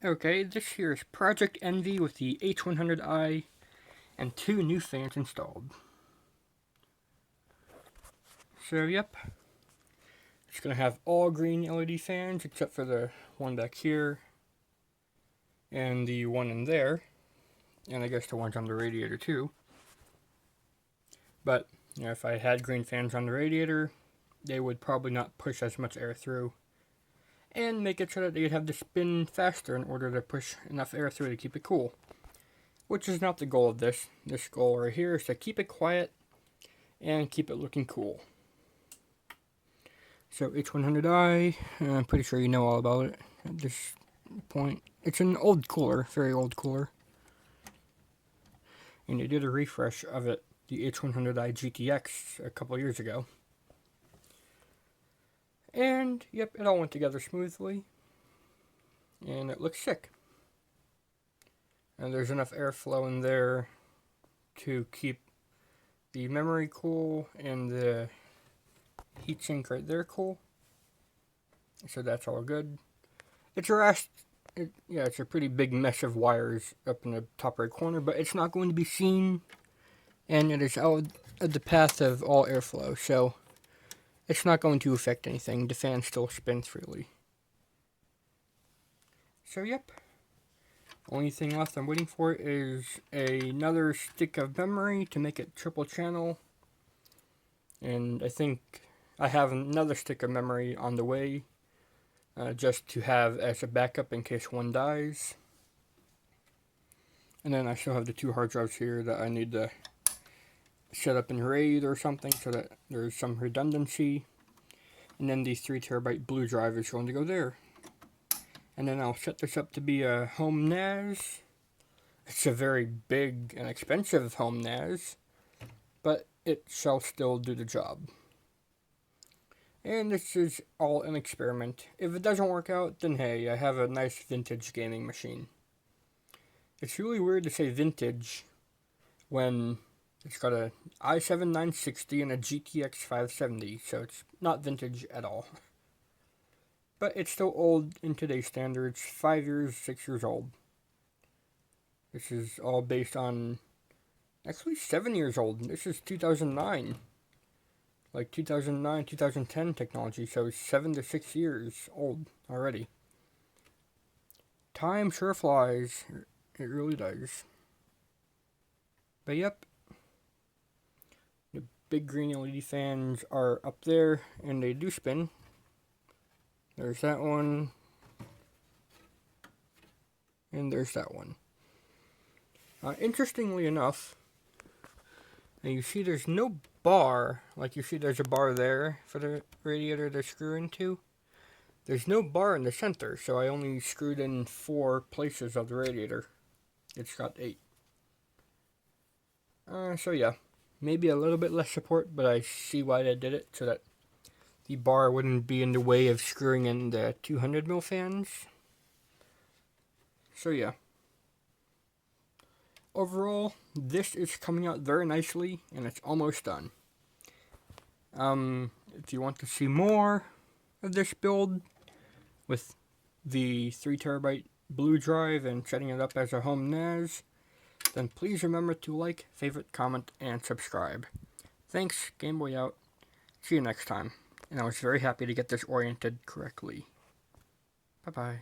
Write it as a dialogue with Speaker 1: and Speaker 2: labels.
Speaker 1: Okay, this here is Project Envy with the H100i and 2 new fans installed. So yep, it's going to have all green LED fans except for the one back here and the one in there, and I guess the ones on the radiator too. But if I had green fans on the radiator, they would probably not push as much air through and make it so that they'd have to spin faster in order to push enough air through to keep it cool. Which is not the goal of this. This goal right here is to keep it quiet and keep it looking cool. So H100i, I'm pretty sure you know all about it at this point. It's an old cooler, very old cooler. And they did a refresh of it, the H100i GTX, a couple years ago. And, yep, it all went together smoothly. And it looks sick. And there's enough airflow in there to keep the memory cool and the heatsink right there cool. So that's all good. It's a pretty big mesh of wires up in the top right corner, but it's not going to be seen, and it is out of the path of all airflow, so it's not going to affect anything. The fan still spins freely. So yep. Only thing left I'm waiting for is another stick of memory to make it triple channel. And I think I have another stick of memory on the way, just to have as a backup in case one dies. And then I still have the 2 hard drives here that I need to set up in RAID or something so that there's some redundancy. And then the 3TB blue drive is going to go there. And then I'll set this up to be a home NAS. It's a very big and expensive home NAS, but it shall still do the job. And this is all an experiment. If it doesn't work out, then hey, I have a nice vintage gaming machine. It's really weird to say vintage when it's got a i7-960 and a GTX 570, so it's not vintage at all. But it's still old in today's standards, 5 years, 6 years old. This is all based on, actually 7 years old. This is 2009. Like 2009, 2010 technology, so it's 7 to 6 years old already. Time sure flies. It really does. But yep. The big green LED fans are up there, and they do spin. There's that one. And there's that one. Interestingly enough, you see there's no bar, like you see there's a bar there for the radiator to screw into. There's no bar in the center, so I only screwed in 4 places of the radiator. It's got 8. So yeah, maybe a little bit less support, but I see why they did it, so that the bar wouldn't be in the way of screwing in the 200mm fans. So yeah. Overall, this is coming out very nicely, and it's almost done. If you want to see more of this build with the 3TB blue drive and setting it up as a home NAS, then please remember to like, favorite, comment, and subscribe. Thanks, Game Boy out. See you next time. And I was very happy to get this oriented correctly. Bye-bye.